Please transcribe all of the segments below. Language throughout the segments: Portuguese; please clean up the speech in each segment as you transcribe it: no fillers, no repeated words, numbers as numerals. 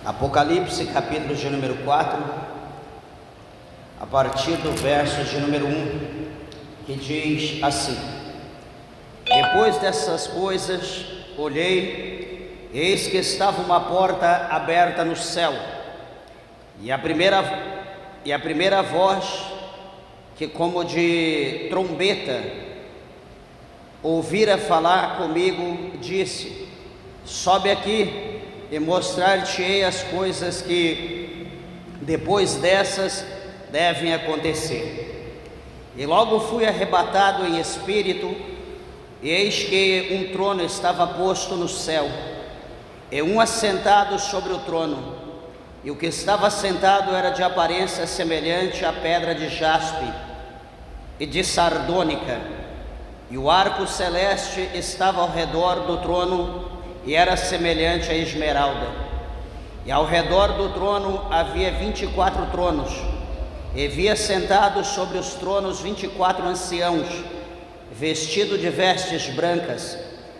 Apocalipse, capítulo de número 4, a partir do verso de número 1, que diz assim: Depois dessas coisas, olhei, eis que estava uma porta aberta no céu, e a primeira voz, que como de trombeta ouvira falar comigo, disse: Sobe aqui e mostrar-te-ei as coisas que depois dessas devem acontecer. E logo fui arrebatado em espírito, e eis que um trono estava posto no céu, e um assentado sobre o trono, e o que estava sentado era de aparência semelhante à pedra de jaspe e de sardônica, e o arco celeste estava ao redor do trono, e era semelhante a esmeralda. E ao redor do trono havia 24 tronos, e via sentados sobre os tronos 24 anciãos, vestidos de vestes brancas,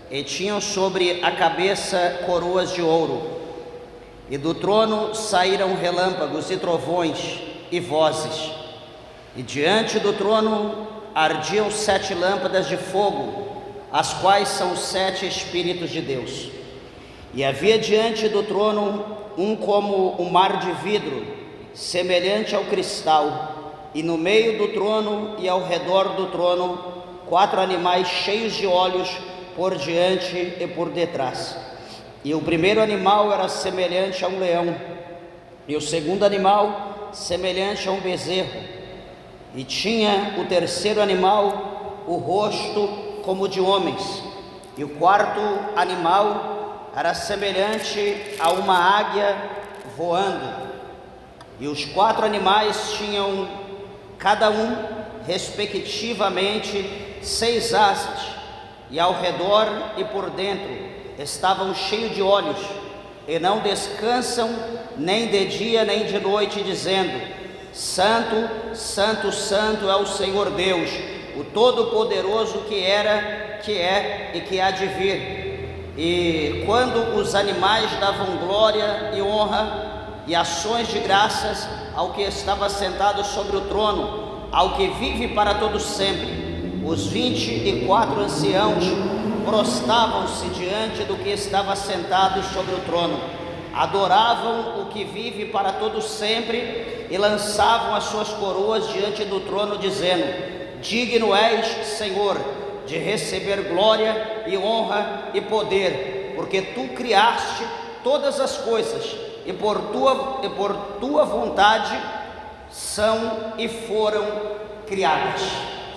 e tinham sobre a cabeça coroas de ouro. E do trono saíram relâmpagos e trovões e vozes, e diante do trono ardiam 7 lâmpadas de fogo, as quais são os 7 Espíritos de Deus. E havia diante do trono um como um mar de vidro, semelhante ao cristal, e no meio do trono e ao redor do trono 4 animais cheios de olhos por diante e por detrás. E o primeiro animal era semelhante a um leão, e o segundo animal semelhante a um bezerro, e tinha o terceiro animal o rosto como de homens, e o quarto animal era semelhante a uma águia voando. E os 4 animais tinham cada um, respectivamente, 6 asas, e ao redor e por dentro estavam cheios de olhos, e não descansam nem de dia nem de noite, dizendo: Santo, Santo, Santo é o Senhor Deus, o Todo-Poderoso, que era, que é e que há de vir. E quando os animais davam glória e honra e ações de graças ao que estava sentado sobre o trono, ao que vive para todo sempre, os 24 anciãos prostravam-se diante do que estava sentado sobre o trono, adoravam o que vive para todo sempre e lançavam as suas coroas diante do trono, dizendo: Digno és, Senhor, de receber glória e honra e poder, porque tu criaste todas as coisas, e por tua vontade são e foram criadas.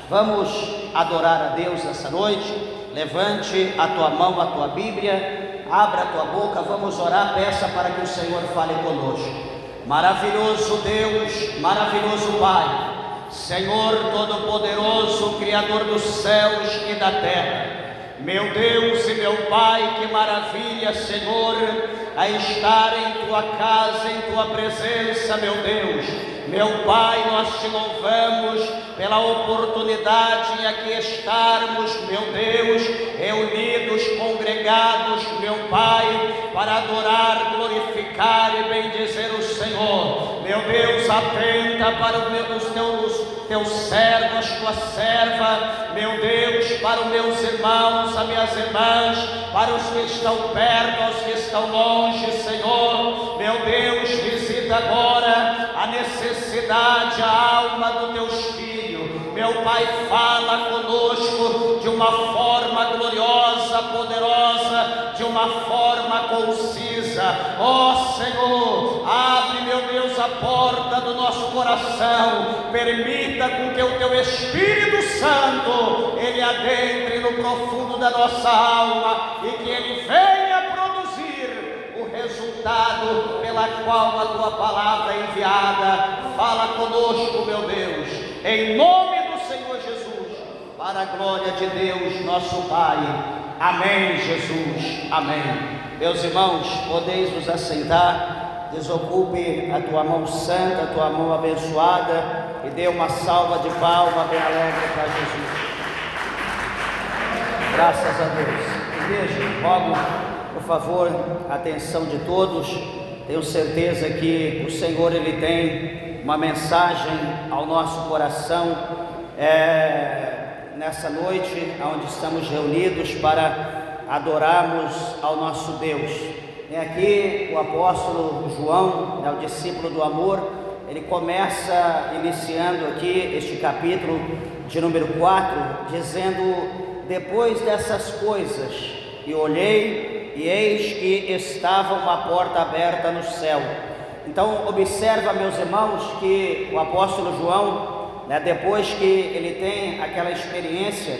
Vamos adorar a Deus essa noite. Levante a tua mão, a tua Bíblia, abra a tua boca, vamos orar, peça para que o Senhor fale conosco. Maravilhoso Deus, maravilhoso Pai, Senhor Todo-Poderoso, Criador dos céus e da terra, meu Deus e meu Pai, que maravilha, Senhor, a estar em Tua casa, em Tua presença, meu Deus. Meu Pai, nós Te louvamos pela oportunidade em aqui estarmos, meu Deus, reunidos, congregados, meu Pai, para adorar, glorificar e bendizer o Senhor. Meu Deus, atenta para os teus servos, tua serva, meu Deus, para os meus irmãos, as minhas irmãs, para os que estão perto, aos que estão longe, Senhor. Meu Deus, visita agora a necessidade, a alma dos teus filhos. Meu Pai, fala conosco de uma forma gloriosa, poderosa, de uma forma concisa. Ó Senhor, abre, meu Deus, a porta do nosso coração, permita com que o Teu Espírito Santo, Ele adentre no profundo da nossa alma e que Ele venha produzir o resultado pela qual a Tua palavra é enviada. Fala conosco, meu Deus, em nome do Senhor Jesus, para a glória de Deus, nosso Pai. Amém, Jesus, amém. Meus irmãos, podeis vos assentar, desocupe a tua mão santa, a tua mão abençoada, e dê uma salva de palma bem alegre para Jesus. Graças a Deus. Igreja, rogo, por favor, a atenção de todos. Tenho certeza que o Senhor, Ele tem uma mensagem ao nosso coração nessa noite, onde estamos reunidos para adorarmos ao nosso Deus. Tem aqui o apóstolo João, o discípulo do amor. Ele começa iniciando aqui este capítulo de número 4, dizendo: depois dessas coisas, e olhei, e eis que estava uma porta aberta no céu. Então observa, meus irmãos, que o apóstolo João, depois que ele tem aquela experiência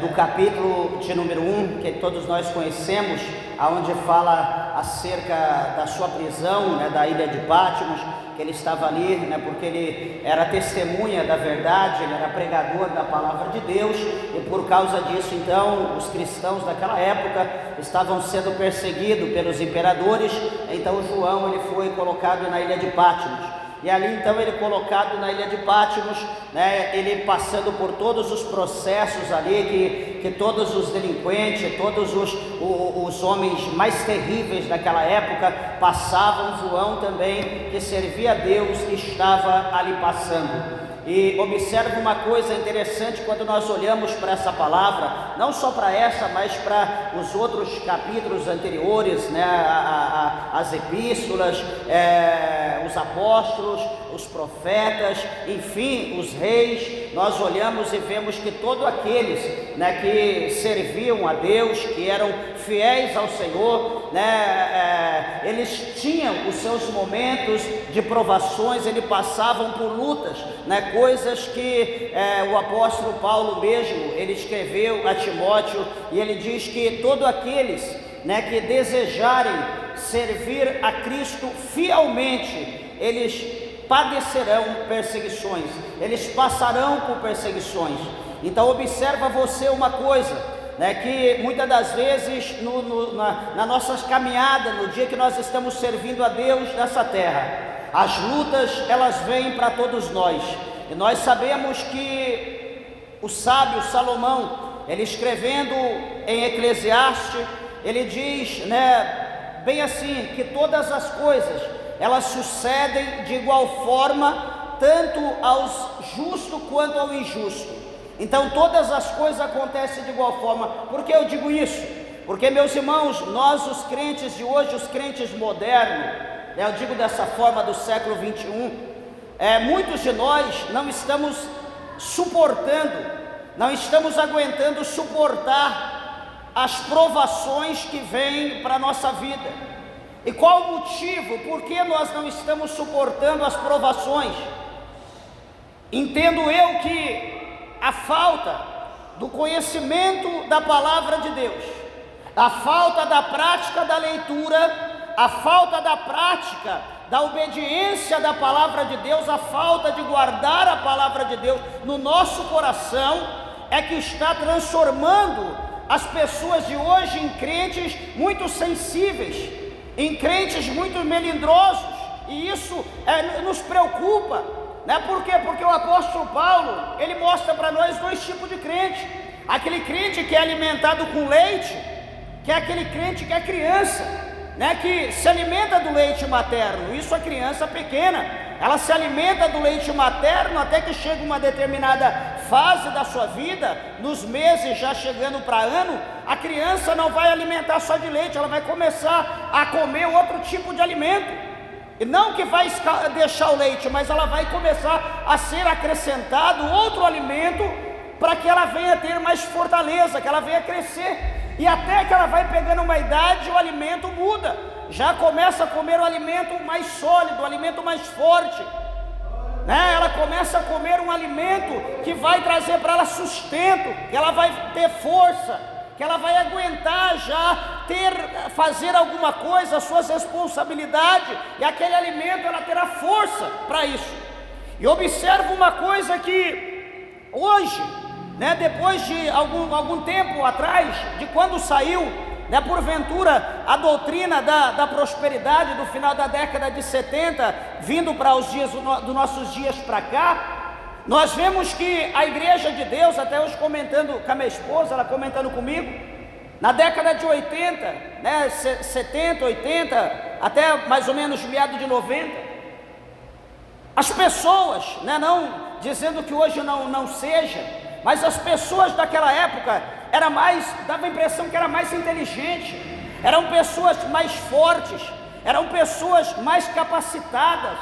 do capítulo de número 1, que todos nós conhecemos, aonde fala acerca da sua prisão, da ilha de Patmos, que ele estava ali, porque ele era testemunha da verdade, ele era pregador da palavra de Deus, e por causa disso, então, os cristãos daquela época estavam sendo perseguidos pelos imperadores. Então João, ele foi colocado na ilha de Patmos. E ali então ele colocado na ilha de Patmos, ele passando por todos os processos ali que todos os delinquentes, todos os homens mais terríveis daquela época passavam. João também, que servia a Deus, estava ali passando. E observa uma coisa interessante quando nós olhamos para essa palavra, não só para essa, mas para os outros capítulos anteriores, as epístolas, os apóstolos, os profetas, enfim, os reis. Nós olhamos e vemos que todos aqueles que serviam a Deus, que eram fiéis ao Senhor, eles tinham os seus momentos de provações, eles passavam por lutas, coisas que o apóstolo Paulo mesmo, ele escreveu a Timóteo, e ele diz que todos aqueles que desejarem servir a Cristo fielmente, eles padecerão perseguições, eles passarão por perseguições. Então observa você uma coisa, que muitas das vezes na nossas caminhadas, no dia que nós estamos servindo a Deus nessa terra, as lutas elas vêm para todos nós. E nós sabemos que o sábio Salomão, ele escrevendo em Eclesiastes, ele diz, bem assim, que todas as coisas elas sucedem de igual forma, tanto aos justos quanto ao injusto. Então todas as coisas acontecem de igual forma. Por que eu digo isso? Porque, meus irmãos, nós os crentes de hoje, os crentes modernos, eu digo dessa forma, do século 21, muitos de nós não estamos suportando, não estamos aguentando suportar as provações que vêm para a nossa vida. E qual o motivo? Por que nós não estamos suportando as provações? Entendo eu que a falta do conhecimento da palavra de Deus, a falta da prática da leitura, a falta da prática da obediência da palavra de Deus, a falta de guardar a palavra de Deus no nosso coração, é que está transformando as pessoas de hoje em crentes muito sensíveis, em crentes muito melindrosos. E isso nos preocupa, Por quê? Porque o apóstolo Paulo, ele mostra para nós dois tipos de crente: aquele crente que é alimentado com leite, que é aquele crente que é criança, que se alimenta do leite materno. Isso a criança pequena, ela se alimenta do leite materno até que chega uma determinada fase da sua vida, nos meses já chegando para ano, a criança não vai alimentar só de leite, ela vai começar a comer outro tipo de alimento. E não que vai deixar o leite, mas ela vai começar a ser acrescentado outro alimento, para que ela venha ter mais fortaleza, que ela venha crescer. E até que ela vai pegando uma idade, o alimento muda, já começa a comer o alimento mais sólido, o alimento mais forte, ela começa a comer um alimento que vai trazer para ela sustento, que ela vai ter força, que ela vai aguentar já fazer alguma coisa, as suas responsabilidades, e aquele alimento ela terá força para isso. E observa uma coisa que hoje, depois de algum tempo atrás, de quando saiu, porventura, a doutrina da prosperidade do final da década de 70, vindo para os dias dos nossos dias para cá, nós vemos que a igreja de Deus, até hoje comentando com a minha esposa, ela comentando comigo, Na década de 80, né, 70, 80, até mais ou menos meados de 90, as pessoas, né, não dizendo que hoje não seja, mas as pessoas daquela época dava a impressão que era mais inteligente, eram pessoas mais fortes, eram pessoas mais capacitadas,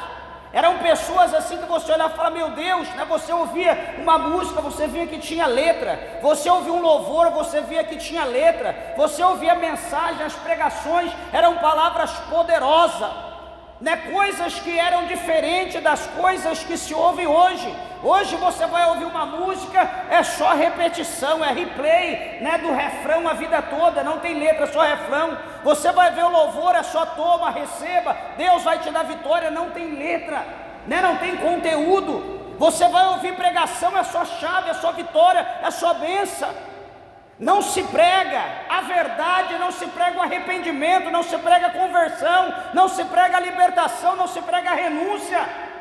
eram pessoas assim que você olhava e falava, meu Deus, né? Você ouvia uma música, você via que tinha letra, você ouvia um louvor, você via que tinha letra, você ouvia a mensagem, as pregações, eram palavras poderosas, né? Coisas que eram diferentes das coisas que se ouve hoje. Hoje você vai ouvir uma música, é só repetição, é replay, né, do refrão a vida toda, não tem letra, só refrão. Você vai ver o louvor, é só toma, receba, Deus vai te dar vitória, não tem letra, né, não tem conteúdo. Você vai ouvir pregação, é só chave, é só vitória, é só bênção. Não se prega a verdade, não se prega o arrependimento, não se prega a conversão, não se prega a libertação, não se prega a renúncia.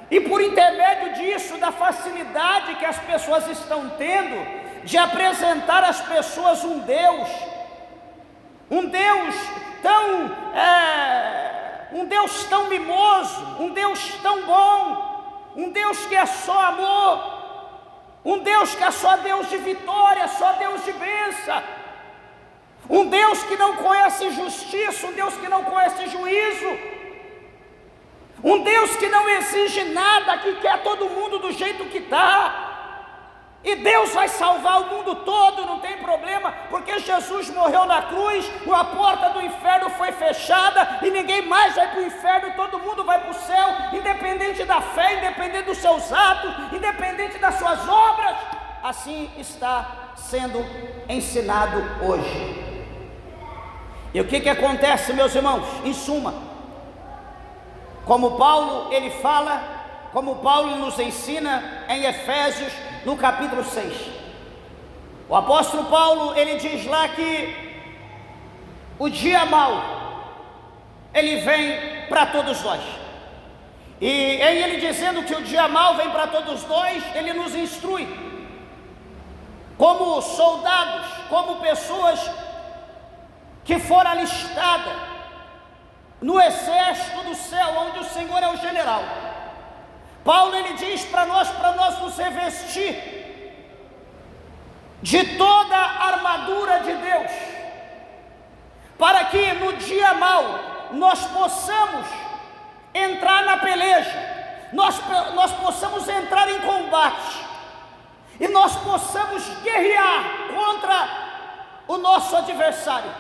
E por intermédio disso, da facilidade que as pessoas estão tendo de apresentar às pessoas um Deus tão mimoso, um Deus tão bom, um Deus que é só amor, um Deus que é só Deus de vitória, só Deus de bênção, um Deus que não conhece justiça, um Deus que não conhece juízo, um Deus que não exige nada, que quer todo mundo do jeito que está. E Deus vai salvar o mundo todo, não tem problema, porque Jesus morreu na cruz, a porta do inferno foi fechada, e ninguém mais vai para o inferno, todo mundo vai para o céu, independente da fé, independente dos seus atos, independente das suas obras. Assim está sendo ensinado hoje. E o que acontece, meus irmãos? Em suma, como Paulo ele fala, como Paulo nos ensina em Efésios, no capítulo 6. O apóstolo Paulo, ele diz lá que o dia mau, ele vem para todos nós. E em ele dizendo que o dia mau vem para todos nós, ele nos instrui, como soldados, como pessoas que foram alistadas no exército do céu, onde o Senhor é o general. Paulo ele diz para nós nos revestir de toda a armadura de Deus, para que no dia mau nós possamos entrar na peleja, nós possamos entrar em combate, e nós possamos guerrear contra o nosso adversário,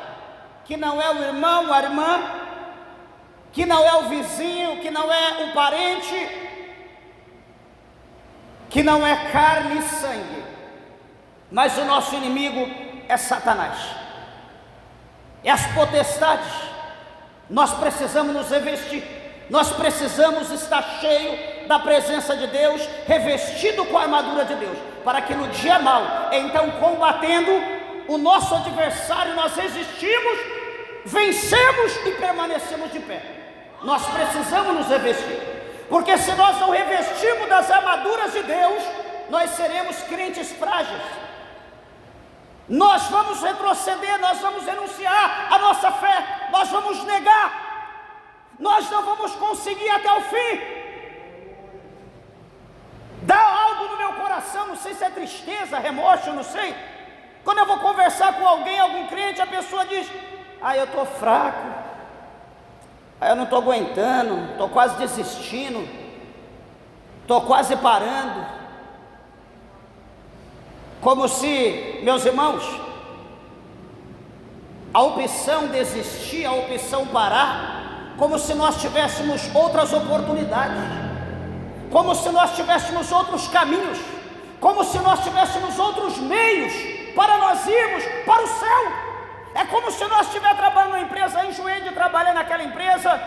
que não é o irmão, a irmã, que não é o vizinho, que não é o parente, que não é carne e sangue, mas o nosso inimigo é Satanás, é as potestades. Nós precisamos nos revestir, nós precisamos estar cheio da presença de Deus, revestido com a armadura de Deus, para que no dia mau, então combatendo o nosso adversário, nós resistimos, vencemos e permanecemos de pé. Nós precisamos nos revestir, porque se nós não revestirmos das armaduras de Deus, nós seremos crentes frágeis, nós vamos retroceder, nós vamos renunciar à nossa fé, nós vamos negar, nós não vamos conseguir até o fim. Dá algo no meu coração, não sei se é tristeza, remorso, não sei. Quando eu vou conversar com alguém, algum crente, a pessoa diz: eu estou fraco, eu não estou aguentando, estou quase desistindo, estou quase parando. Como se, meus irmãos, a opção desistir, a opção parar, como se nós tivéssemos outras oportunidades, como se nós tivéssemos outros caminhos, como se nós tivéssemos outros meios para nós irmos para o céu. É como se nós estivéssemos trabalhando numa empresa, enjoei de trabalhar naquela empresa,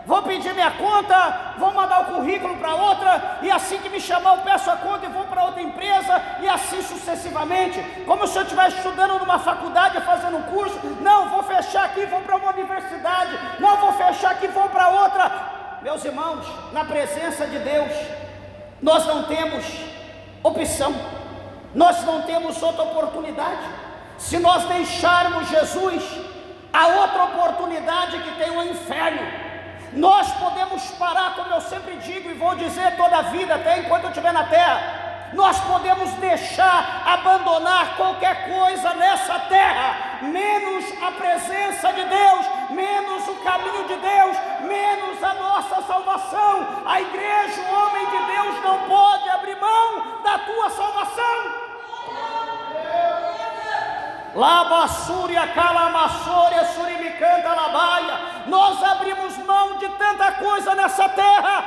vou pedir minha conta, vou mandar o currículo para outra, e assim que me chamar eu peço a conta e vou para outra empresa, e assim sucessivamente, como se eu estivesse estudando numa faculdade, fazendo um curso, não, vou fechar aqui, vou para uma universidade, não, vou fechar aqui, vou para outra. Meus irmãos, na presença de Deus, nós não temos opção, nós não temos outra oportunidade. Se nós deixarmos Jesus, a outra oportunidade que tem o inferno. Nós podemos parar, como eu sempre digo e vou dizer toda a vida, até enquanto eu estiver na terra. Nós podemos deixar, abandonar qualquer coisa nessa terra, menos a presença de Deus, menos o caminho de Deus, menos a nossa salvação. A igreja, o homem de Deus, não pode abrir mão da tua salvação. Labassúria, calamassúria, surimicanta, labaia. Nós abrimos mão de tanta coisa nessa terra,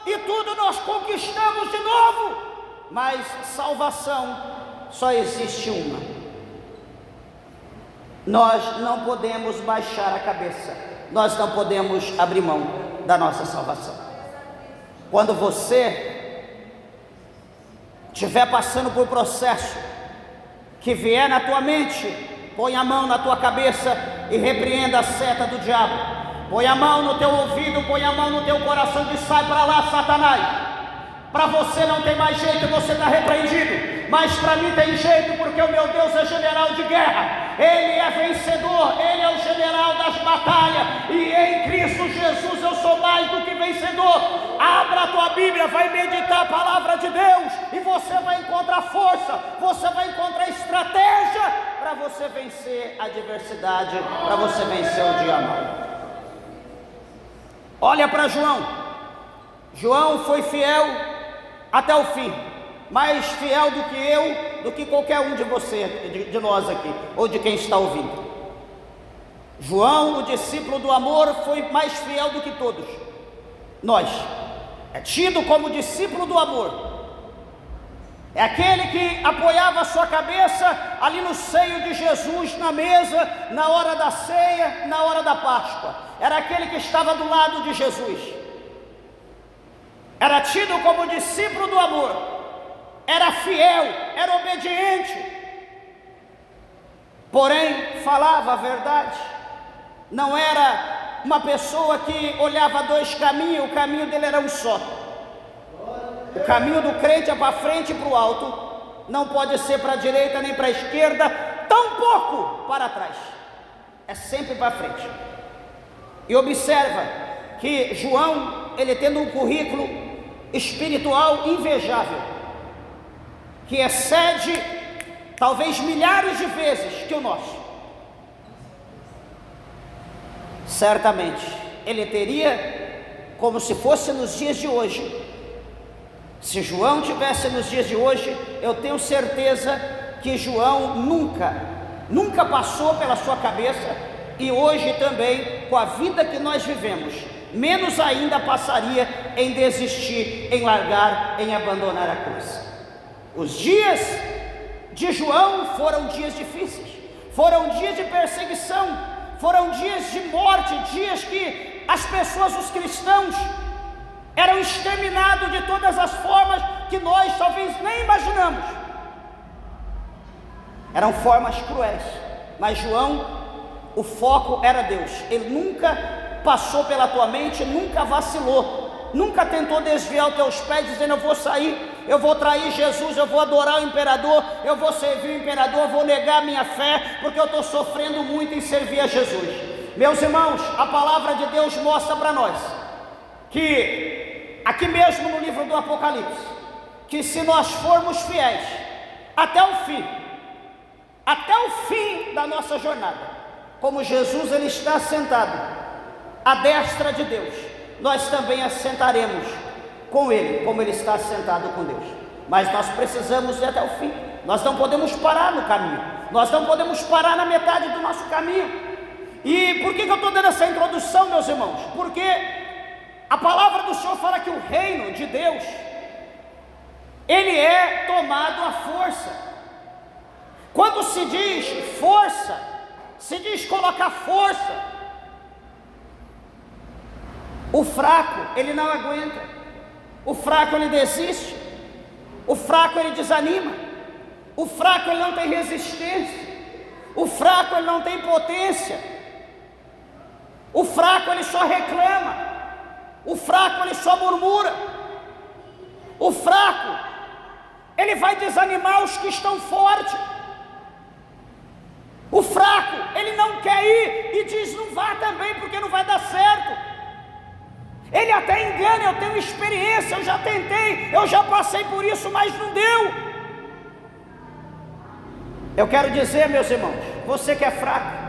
e tudo nós conquistamos de novo. Mas salvação só existe uma. Nós não podemos baixar a cabeça, nós não podemos abrir mão da nossa salvação. Quando você estiver passando por processo que vier na tua mente, põe a mão na tua cabeça e repreenda a seta do diabo. Põe a mão no teu ouvido, põe a mão no teu coração e sai para lá, Satanás. Para você não tem mais jeito, você está repreendido. Mas para mim tem jeito, porque o meu Deus é general de guerra. Ele é vencedor, Ele é o general das batalhas. E em Cristo Jesus eu sou mais do que vencedor. Abra a tua Bíblia, vai meditar a palavra de Deus, e você vai encontrar força, você vai encontrar estratégia para você vencer a adversidade, para você vencer o dia mau. Olha para João. João foi fiel até o fim, mais fiel do que eu, do que qualquer um de você, de nós aqui, ou de quem está ouvindo. João, o discípulo do amor, foi mais fiel do que todos nós. É tido como discípulo do amor. É aquele que apoiava a sua cabeça ali no seio de Jesus, na mesa, na hora da ceia, na hora da Páscoa. Era aquele que estava do lado de Jesus. Era tido como discípulo do amor, era fiel, era obediente, porém falava a verdade. Não era uma pessoa que olhava dois caminhos, o caminho dele era um só. O caminho do crente é para frente e para o alto, não pode ser para a direita nem para a esquerda, tampouco para trás, é sempre para frente. E observa que João, ele tendo um currículo espiritual invejável, que excede talvez milhares de vezes que o nosso, certamente ele teria, como se fosse nos dias de hoje, se João tivesse nos dias de hoje, eu tenho certeza que João nunca passou pela sua cabeça, e hoje também, com a vida que nós vivemos, menos ainda passaria em desistir, em largar, em abandonar a cruz. Os dias de João foram dias difíceis, foram dias de perseguição, foram dias de morte, dias que as pessoas, os cristãos, eram exterminados de todas as formas que nós talvez nem imaginamos. Eram formas cruéis, mas João, o foco era Deus. Ele nunca passou pela tua mente, nunca vacilou, nunca tentou desviar os teus pés dizendo: eu vou sair, eu vou trair Jesus, eu vou adorar o imperador, eu vou servir o imperador, eu vou negar a minha fé, porque eu estou sofrendo muito em servir a Jesus. Meus irmãos, a palavra de Deus mostra para nós que, aqui mesmo no livro do Apocalipse, que se nós formos fiéis até o fim da nossa jornada, como Jesus ele está sentado à destra de Deus, nós também assentaremos com Ele, como Ele está sentado com Deus. Mas nós precisamos ir até o fim. Nós não podemos parar no caminho, nós não podemos parar na metade do nosso caminho. E por que eu estou dando essa introdução, meus irmãos? Porque a palavra do Senhor fala que o reino de Deus, ele é tomado à força. Quando se diz força, se diz colocar força, o fraco, ele não aguenta, o fraco ele desiste, o fraco ele desanima, o fraco ele não tem resistência, o fraco ele não tem potência, o fraco ele só reclama, o fraco ele só murmura, o fraco ele vai desanimar os que estão fortes. O fraco, ele não quer ir e diz: não vá também, porque não vai dar certo. Ele até engana: eu tenho experiência, eu já tentei, eu já passei por isso, mas não deu. Eu quero dizer, meus irmãos, você que é fraco,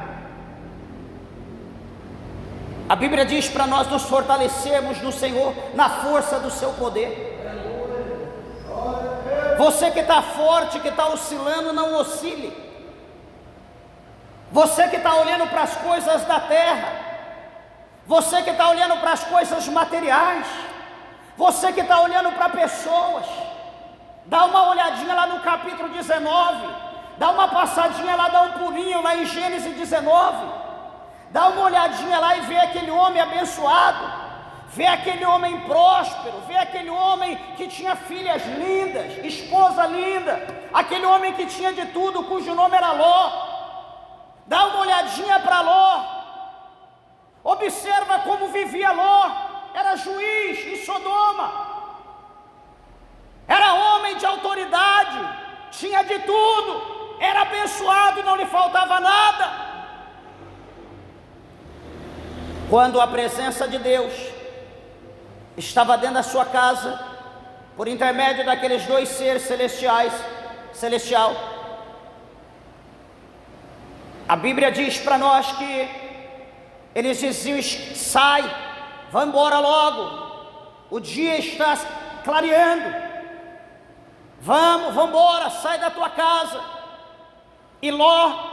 a Bíblia diz para nós nos fortalecermos no Senhor, na força do seu poder. Você que está forte, que está oscilando, não oscile. Você que está olhando para as coisas da terra, você que está olhando para as coisas materiais, você que está olhando para pessoas, dá uma olhadinha lá no capítulo 19, dá uma passadinha lá, dá um pulinho lá em Gênesis 19, dá uma olhadinha lá e vê aquele homem abençoado, vê aquele homem próspero, vê aquele homem que tinha filhas lindas, esposa linda, aquele homem que tinha de tudo, cujo nome era Ló. Dá uma olhadinha para Ló, observa como vivia Ló. Era juiz em Sodoma, era homem de autoridade, tinha de tudo, era abençoado, não lhe faltava nada. Quando a presença de Deus estava dentro da sua casa, por intermédio daqueles dois seres celestial, a Bíblia diz para nós que eles diziam: sai, vá embora logo, o dia está clareando, vamos embora, sai da tua casa. E Ló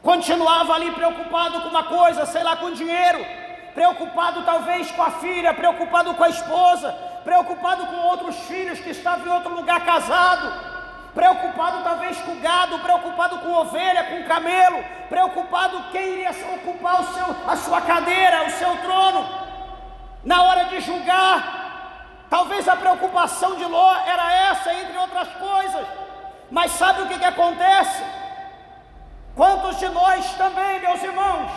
continuava ali preocupado com uma coisa, sei lá, com dinheiro, preocupado talvez com a filha, preocupado com a esposa, preocupado com outros filhos que estavam em outro lugar casado, preocupado talvez com o gado, preocupado com ovelha, com camelo, preocupado quem iria ocupar a sua cadeira, o seu trono, na hora de julgar. Talvez a preocupação de Ló era essa, entre outras coisas. Mas sabe o que acontece? Quantos de nós também, meus irmãos,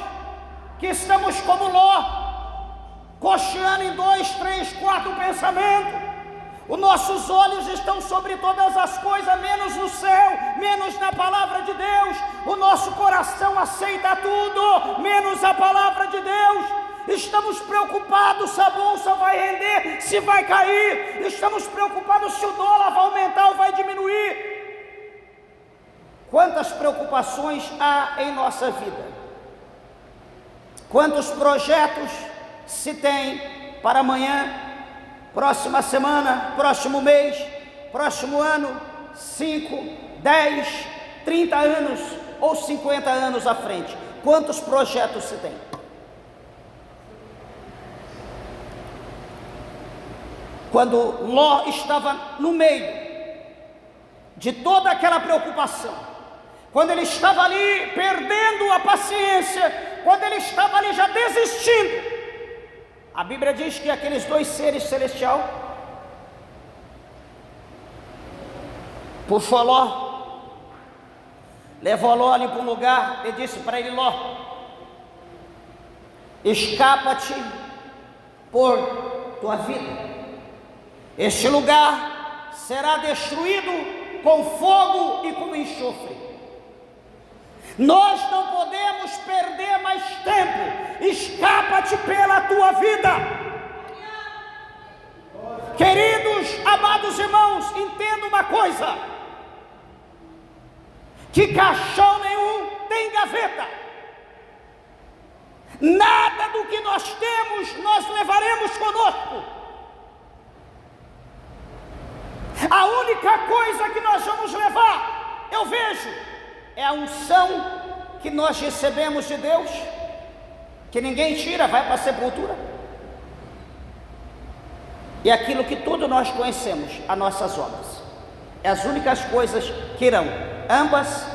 que estamos como Ló, cocheando em 2, 3, 4 pensamentos? Os nossos olhos estão sobre todas as coisas, menos no céu, menos na palavra de Deus. O nosso coração aceita tudo, menos a palavra de Deus. Estamos preocupados se a bolsa vai render, se vai cair. Estamos preocupados se o dólar vai aumentar ou vai diminuir. Quantas preocupações há em nossa vida? Quantos projetos se tem para amanhã, próxima semana, próximo mês, próximo ano, 5, 10, 30 anos ou 50 anos à frente? Quantos projetos se tem? Quando Ló estava no meio de toda aquela preocupação, quando ele estava ali perdendo a paciência, quando ele estava ali já desistindo, a Bíblia diz que aqueles dois seres celestiais puxou Ló, levou Ló ali para um lugar e disse para ele: Ló, escapa-te por tua vida. Este lugar será destruído com fogo e com enxofre. Nós não podemos perder mais tempo. Escapa-te pela tua vida. Queridos, amados irmãos, entenda uma coisa: que caixão nenhum tem gaveta. Nada do que nós temos nós levaremos conosco. A única coisa que nós vamos levar, eu vejo, é a unção que nós recebemos de Deus, que ninguém tira, vai para a sepultura. E aquilo que tudo nós conhecemos, as nossas obras, é as únicas coisas que irão. Ambas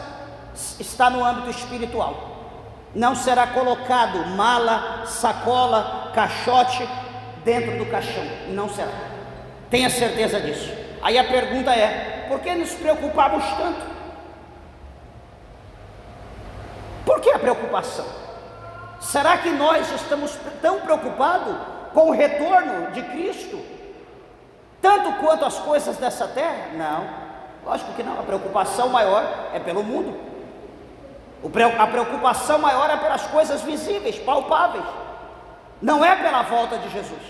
está no âmbito espiritual. Não será colocado mala, sacola, caixote dentro do caixão. Não será. Tenha certeza disso. Aí a pergunta é: por que nos preocupamos tanto? Por que a preocupação? Será que nós estamos tão preocupados com o retorno de Cristo, tanto quanto as coisas dessa terra? Não, lógico que não. A preocupação maior é pelo mundo. A preocupação maior é pelas coisas visíveis, palpáveis, não é pela volta de Jesus.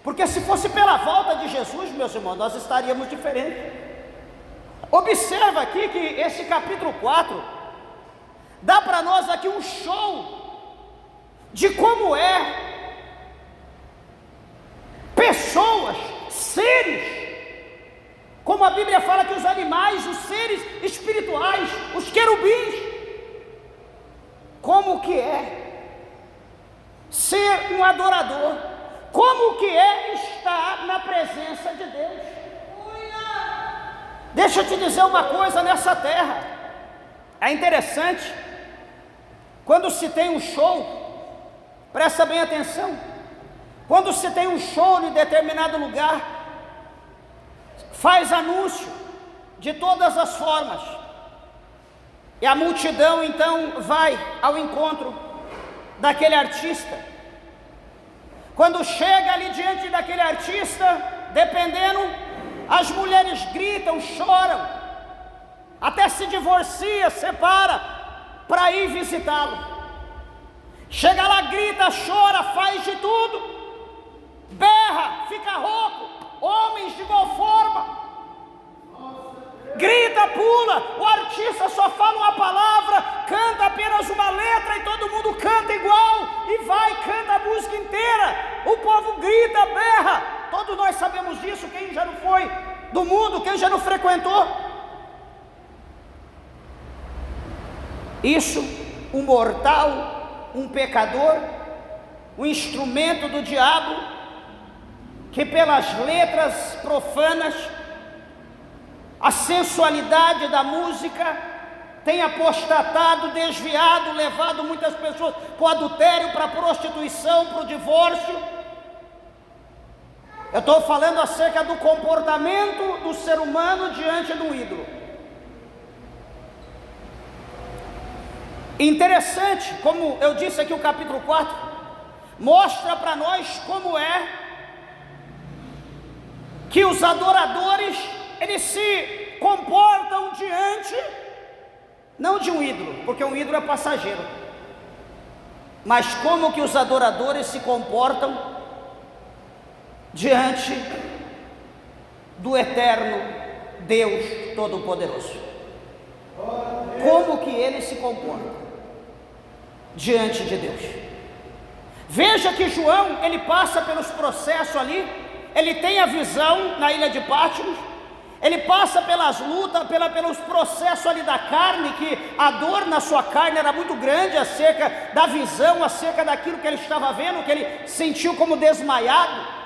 Porque se fosse pela volta de Jesus, meus irmãos, nós estaríamos diferentes. Observa aqui que esse capítulo 4 dá para nós aqui um show de como é pessoas, seres, como a Bíblia fala que os animais, os seres espirituais, os querubins, como que é ser um adorador, como que é estar na presença de Deus. Deixa eu te dizer uma coisa, nessa terra é interessante, quando se tem um show, presta bem atenção, quando se tem um show em determinado lugar, faz anúncio de todas as formas, e a multidão então vai ao encontro daquele artista. Quando chega ali diante daquele artista, dependendo, as mulheres gritam, choram, até se divorcia, separa, para ir visitá-lo. Chega lá, grita, chora, faz de tudo, berra, fica rouco, homens de igual forma, grita, pula, o artista só fala uma palavra, canta apenas uma letra e todo mundo canta igual, e vai, canta a música inteira, o povo grita, berra, todos nós sabemos disso, quem já não foi do mundo, quem já não frequentou. Isso, um mortal, um pecador, um instrumento do diabo, que pelas letras profanas, a sensualidade da música, tem apostatado, desviado, levado muitas pessoas para o adultério, para a prostituição, para o divórcio. Eu estou falando acerca do comportamento do ser humano diante do ídolo. Interessante, como eu disse aqui, o capítulo 4 mostra para nós como é que os adoradores, eles se comportam diante, não de um ídolo, porque um ídolo é passageiro, mas como que os adoradores se comportam diante do eterno Deus Todo-Poderoso. Como que eles se comportam diante de Deus? Veja que João, ele passa pelos processos ali, ele tem a visão na ilha de Patmos, ele passa pelas lutas, pelos processos ali da carne, que a dor na sua carne era muito grande acerca da visão, acerca daquilo que ele estava vendo, que ele sentiu como desmaiado.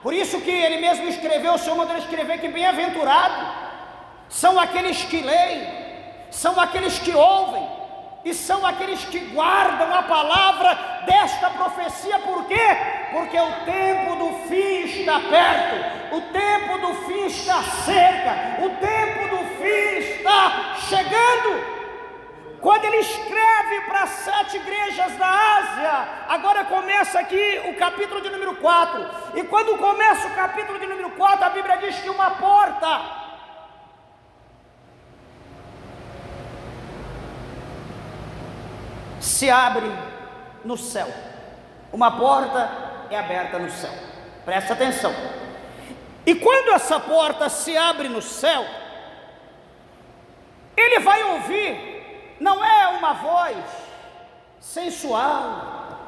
Por isso que ele mesmo escreveu, o Senhor mandou escrever que bem-aventurado são aqueles que leem, são aqueles que ouvem, e são aqueles que guardam a palavra desta profecia. Por quê? Porque o tempo do fim está perto, o tempo do fim está cerca, o tempo do fim está chegando. Quando ele escreve para 7 igrejas da Ásia, agora começa aqui o capítulo de número 4, e quando começa o capítulo de número 4, a Bíblia diz que uma porta se abre no céu. Uma porta é aberta no céu, presta atenção. E quando essa porta se abre no céu, ele vai ouvir, não é uma voz sensual,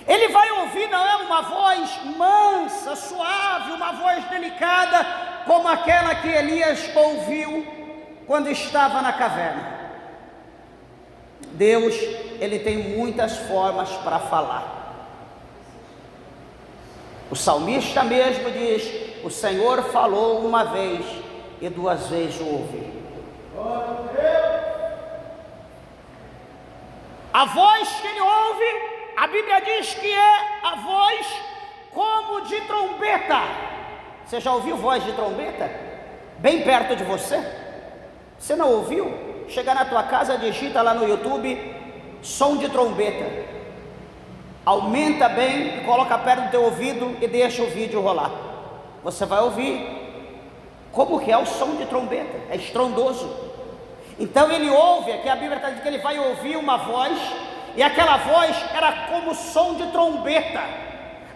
ele vai ouvir, não é uma voz mansa, suave, uma voz delicada, como aquela que Elias ouviu quando estava na caverna. Deus, ele tem muitas formas para falar. O salmista mesmo diz: o Senhor falou uma vez e 2 vezes o ouvi. A voz que ele ouve, a Bíblia diz que é a voz como de trombeta. Você já ouviu voz de trombeta? Bem perto de você? Você não ouviu? Chega na tua casa, digita lá no YouTube, som de trombeta, aumenta bem e coloca perto do teu ouvido e deixa o vídeo rolar. Você vai ouvir como que é o som de trombeta, é estrondoso. Então ele ouve, aqui a Bíblia está dizendo que ele vai ouvir uma voz, e aquela voz era como som de trombeta.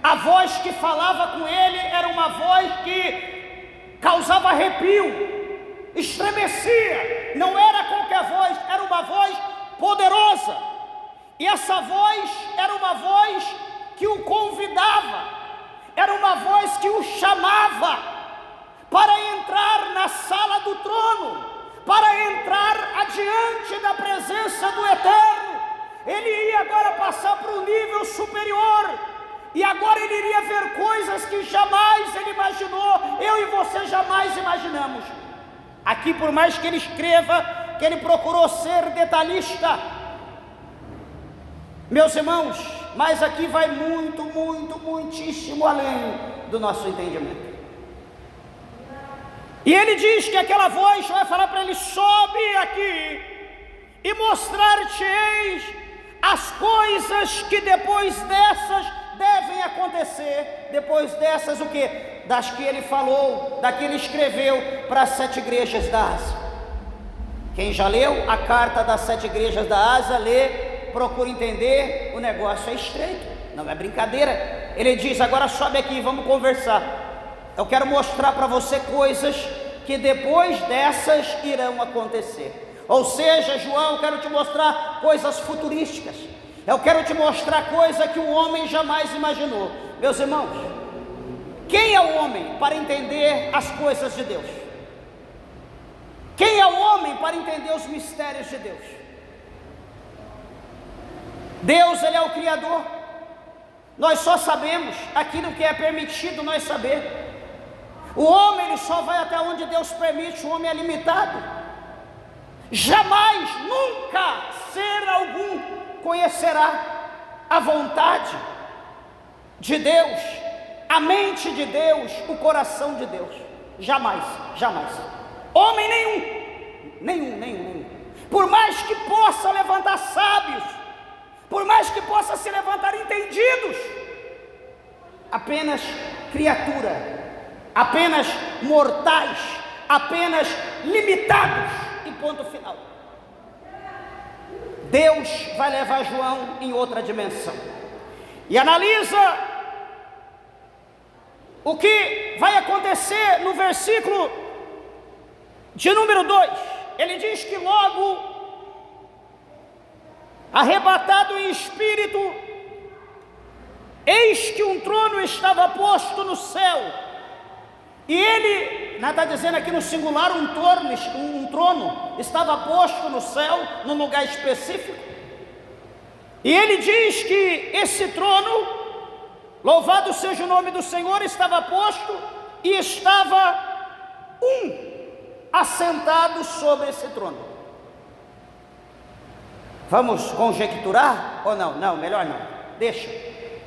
A voz que falava com ele era uma voz que causava arrepio, estremecia. Não era qualquer voz, era uma voz poderosa. E essa voz era uma voz que o convidava, era uma voz que o chamava para entrar na sala do trono, para entrar adiante da presença do Eterno. Ele ia agora passar para um nível superior, e agora ele iria ver coisas que jamais ele imaginou, eu e você jamais imaginamos. Aqui, por mais que ele escreva que ele procurou ser detalhista, meus irmãos, mas aqui vai muitíssimo além do nosso entendimento. E ele diz que aquela voz vai falar para ele: sobe aqui e mostrar-te-eis as coisas que depois dessas devem acontecer. Depois dessas o quê? Das que ele falou, da que ele escreveu para as 7 igrejas da Ásia. Quem já leu a carta das 7 igrejas da Ásia, lê, procura entender, o negócio é estreito, não é brincadeira. Ele diz: agora sobe aqui, vamos conversar. Eu quero mostrar para você coisas que depois dessas irão acontecer. Ou seja, João, eu quero te mostrar coisas futurísticas. Eu quero te mostrar coisa que o homem jamais imaginou. Meus irmãos, quem é o homem para entender as coisas de Deus? Quem é o homem para entender os mistérios de Deus? Deus, Ele é o Criador. Nós só sabemos aquilo que é permitido nós saber. O homem, ele só vai até onde Deus permite. O homem é limitado. Jamais, nunca, ser algum conhecerá a vontade de Deus, a mente de Deus, o coração de Deus. Jamais, jamais. Homem nenhum. Por mais que possa levantar sábios, por mais que possa se levantar entendidos, apenas criatura, apenas mortais, apenas limitados, e ponto final. Deus vai levar João em outra dimensão. E analisa o que vai acontecer no versículo de número 2. Ele diz que logo, arrebatado em espírito, eis que um trono estava posto no céu. E ele, está dizendo aqui no singular, um trono estava posto no céu, num lugar específico. E ele diz que esse trono, louvado seja o nome do Senhor, estava posto e estava assentado sobre esse trono. Vamos conjecturar ou não? Não, melhor não. Deixa.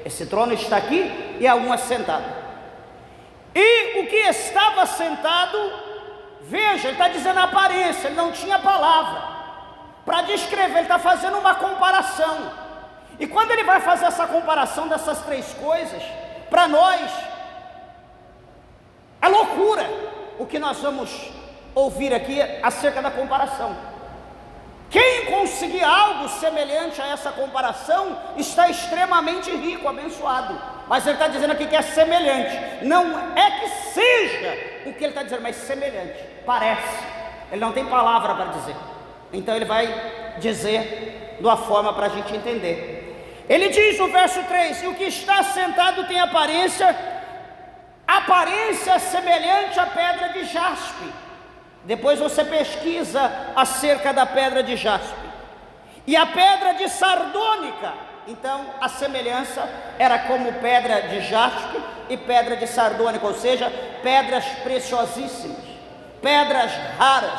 Esse trono está aqui e há um assentado. E o que estava sentado, veja, ele está dizendo a aparência, ele não tinha palavra para descrever, ele está fazendo uma comparação. E quando ele vai fazer essa comparação dessas 3 coisas, para nós é loucura o que nós vamos ouvir aqui acerca da comparação. Quem conseguir algo semelhante a essa comparação está extremamente rico, abençoado. Mas ele está dizendo aqui que é semelhante. Não é que seja o que ele está dizendo, mas semelhante, parece. Ele não tem palavra para dizer. Então ele vai dizer de uma forma para a gente entender. Ele diz no verso 3: e o que está sentado tem aparência semelhante à pedra de jaspe. Depois você pesquisa acerca da pedra de jaspe. E a pedra de sardônica. Então a semelhança era como pedra de jaspe e pedra de sardônica, ou seja, pedras preciosíssimas, pedras raras,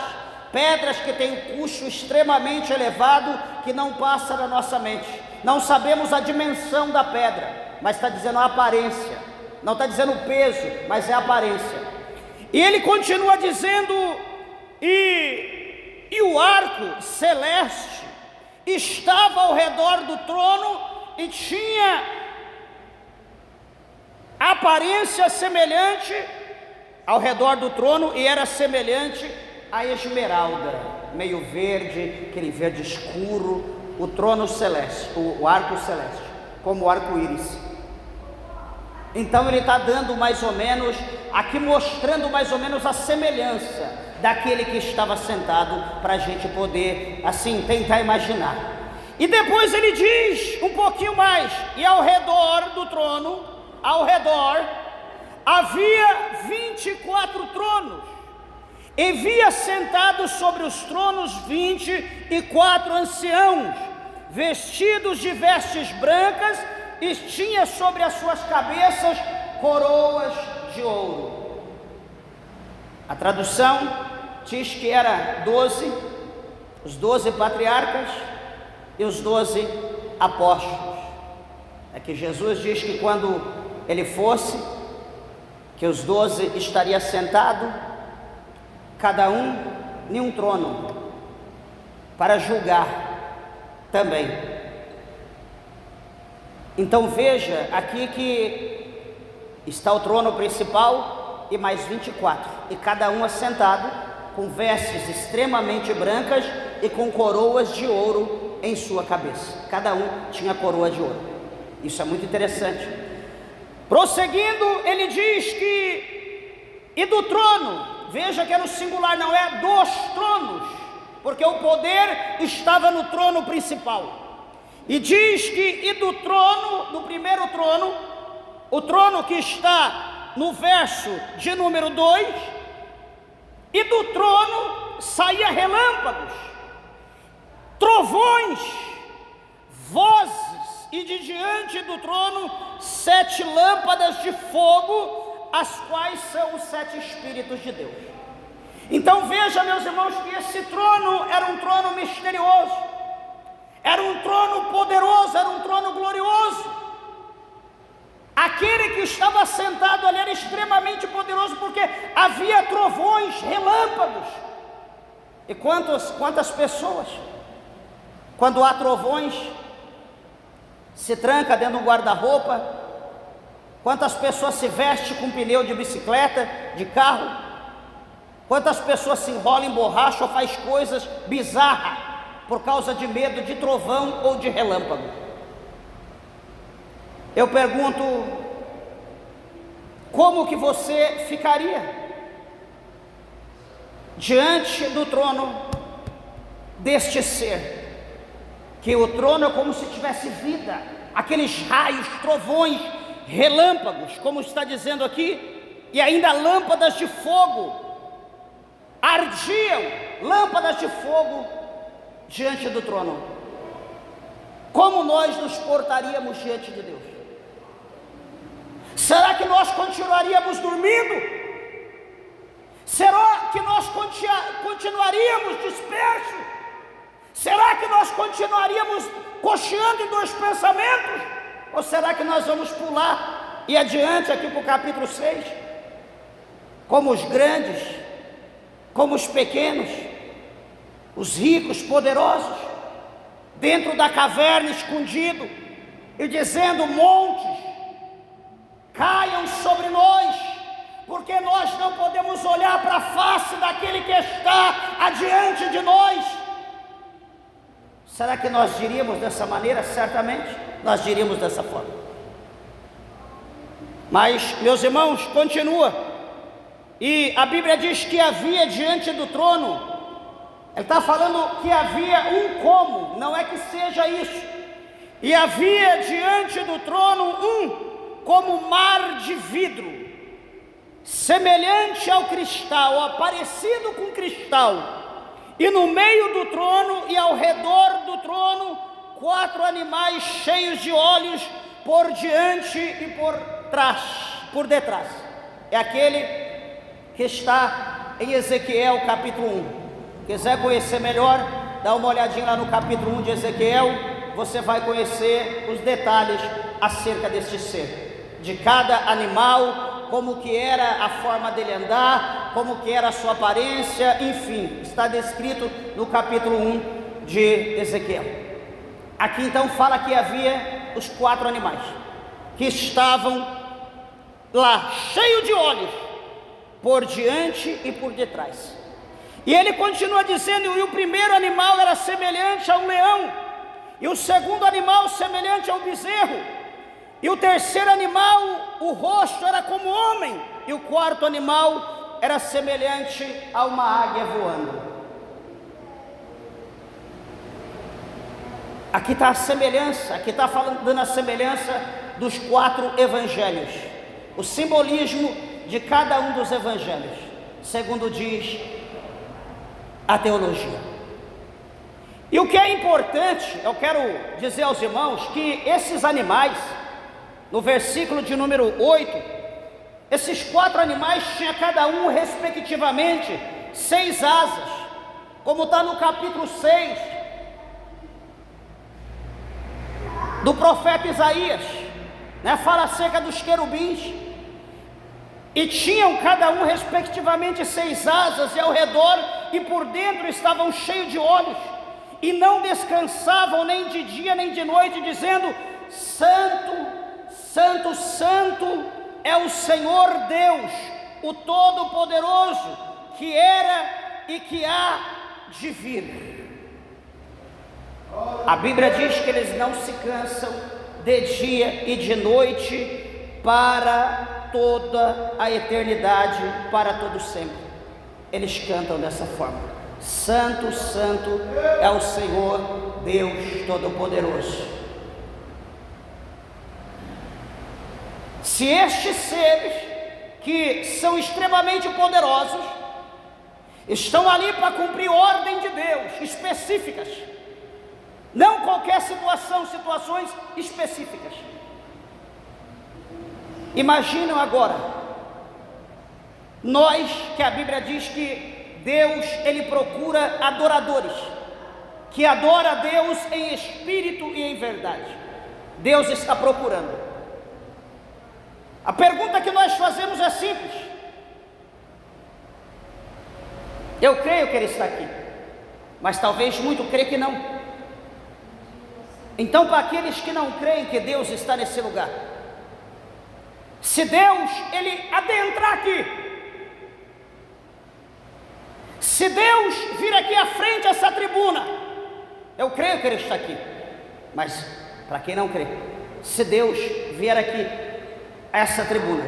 pedras que têm um custo extremamente elevado, que não passa na nossa mente. Não sabemos a dimensão da pedra, mas está dizendo a aparência. Não está dizendo o peso, mas é a aparência. E ele continua dizendo: e o arco celeste estava ao redor do trono e tinha aparência semelhante ao redor do trono, e era semelhante a esmeralda. meio verde, aquele verde escuro, o trono celeste, o arco celeste, como o arco-íris. Então ele está dando mais ou menos, aqui mostrando mais ou menos a semelhança daquele que estava sentado, para a gente poder assim tentar imaginar. E depois ele diz um pouquinho mais: e ao redor do trono, havia 24 tronos, e via sentados sobre os tronos 24 anciãos, vestidos de vestes brancas, e tinha sobre as suas cabeças coroas de ouro. A tradução diz que era 12, os 12 patriarcas e os 12 apóstolos. É que Jesus diz que quando ele fosse, que os 12 estariam sentados, cada um em um trono, para julgar também. Então veja aqui que está o trono principal e mais 24, e cada um assentado com vestes extremamente brancas e com coroas de ouro em sua cabeça. Cada um tinha coroa de ouro. Isso é muito interessante. Prosseguindo, ele diz que, e do trono, veja que é no singular, não é dos tronos, porque o poder estava no trono principal. E diz que, e do trono, do primeiro trono, o trono que está no verso de número 2, e do trono saía relâmpagos, trovões, vozes, e de diante do trono 7 lâmpadas de fogo, as quais são os 7 Espíritos de Deus. Então veja, meus irmãos, que esse trono era um trono misterioso, era um trono poderoso, era um trono glorioso. Aquele que estava sentado ali era extremamente poderoso, porque havia trovões, relâmpagos. E quantas pessoas, quando há trovões, se tranca dentro de um guarda-roupa? Quantas pessoas se vestem com pneu de bicicleta, de carro? Quantas pessoas se enrolam em borracha ou faz coisas bizarras por causa de medo de trovão ou de relâmpago? Eu pergunto, como que você ficaria diante do trono deste ser? Que o trono é como se tivesse vida, aqueles raios, trovões, relâmpagos, como está dizendo aqui, e ainda lâmpadas de fogo, ardiam lâmpadas de fogo diante do trono. Como nós nos portaríamos diante de Deus? Será que nós continuaríamos dormindo? Será que nós continuaríamos dispersos? Será que nós continuaríamos cocheando em 2 pensamentos? Ou será que nós vamos pular e adiante aqui para o capítulo 6? Como os grandes, como os pequenos, os ricos, poderosos, dentro da caverna escondido, e dizendo: montes, caiam sobre nós, porque nós não podemos olhar para a face daquele que está adiante de nós. Será que nós diríamos dessa maneira? Certamente nós diríamos dessa forma. Mas, meus irmãos, continua, e a Bíblia diz que havia diante do trono, ele está falando que havia um como, não é que seja isso, e havia diante do trono como mar de vidro, semelhante ao cristal, ou parecido com cristal, e no meio do trono e ao redor do trono 4 animais cheios de olhos por diante e por detrás. É aquele que está em Ezequiel capítulo 1. Quiser conhecer melhor, dá uma olhadinha lá no capítulo 1 de Ezequiel, você vai conhecer os detalhes acerca deste ser, de cada animal, como que era a forma dele andar, como que era a sua aparência, enfim, está descrito no capítulo 1 de Ezequiel. Aqui então fala que havia os 4 animais, que estavam lá, cheios de olhos, por diante e por detrás. E ele continua dizendo: e o primeiro animal era semelhante a um leão, e o segundo animal semelhante a um bezerro, e o terceiro animal, o rosto era como homem, e o quarto animal era semelhante a uma águia voando. Aqui está a semelhança, aqui está dando a semelhança dos 4 evangelhos, o simbolismo de cada um dos evangelhos, segundo diz a teologia. E o que é importante, eu quero dizer aos irmãos que esses animais, no versículo de número 8, esses 4 animais tinham cada um respectivamente 6 asas, como está no capítulo 6 do profeta Isaías, né? Fala acerca dos querubins, e tinham cada um respectivamente 6 asas, e ao redor e por dentro estavam cheios de olhos, e não descansavam nem de dia nem de noite, dizendo: Santo, Santo, Santo é o Senhor Deus, o Todo-Poderoso, que era e que há de vir. A Bíblia diz que eles não se cansam de dia e de noite, para toda a eternidade, para todo sempre. Eles cantam dessa forma: Santo, Santo é o Senhor Deus Todo-Poderoso. Se estes seres, que são extremamente poderosos, estão ali para cumprir ordem de Deus específicas, não qualquer situação, situações específicas. Imaginam agora, nós, que a Bíblia diz que Deus, Ele procura adoradores, que adora a Deus em espírito e em verdade. Deus está procurando. A pergunta que nós fazemos é simples. Eu creio que Ele está aqui, mas talvez muito creia que não. Então, para aqueles que não creem que Deus está nesse lugar, se Deus, Ele adentrar aqui, se Deus vir aqui à frente essa tribuna, eu creio que Ele está aqui. Mas para quem não crê, se Deus vier aqui a essa tribuna,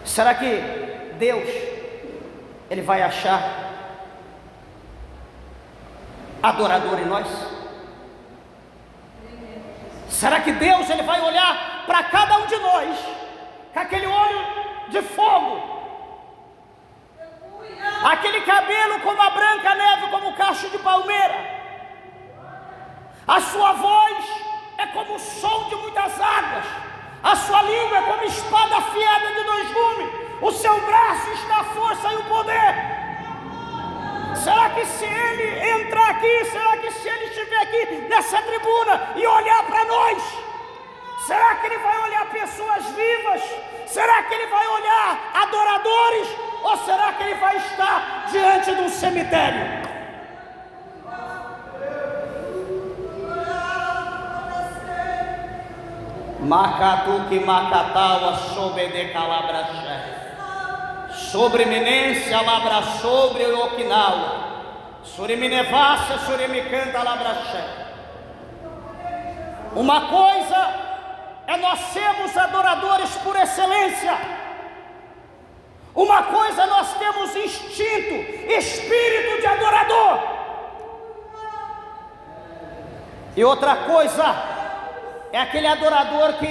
será que Deus, Ele vai achar adorador em nós? Será que Deus, Ele vai olhar para cada um de nós com aquele olho de fogo, aquele cabelo como a branca neve, como o cacho de palmeira, a sua voz é como o som de muitas águas, a sua língua é como espada afiada de 2 gumes, o seu braço está a força e o poder? Será que se Ele entrar aqui, será que se Ele estiver aqui nessa tribuna e olhar para nós, será que Ele vai olhar pessoas vivas? Será que Ele vai olhar adoradores? Ou será que Ele vai estar diante de um cemitério? Macatuque macataua sobre de calabraxé, sobre eminência labra sobre o Okinawa, suriminevassa surimicanta labraxé. Uma coisa é nós sermos adoradores por excelência, uma coisa nós temos instinto, espírito de adorador, e outra coisa é aquele adorador que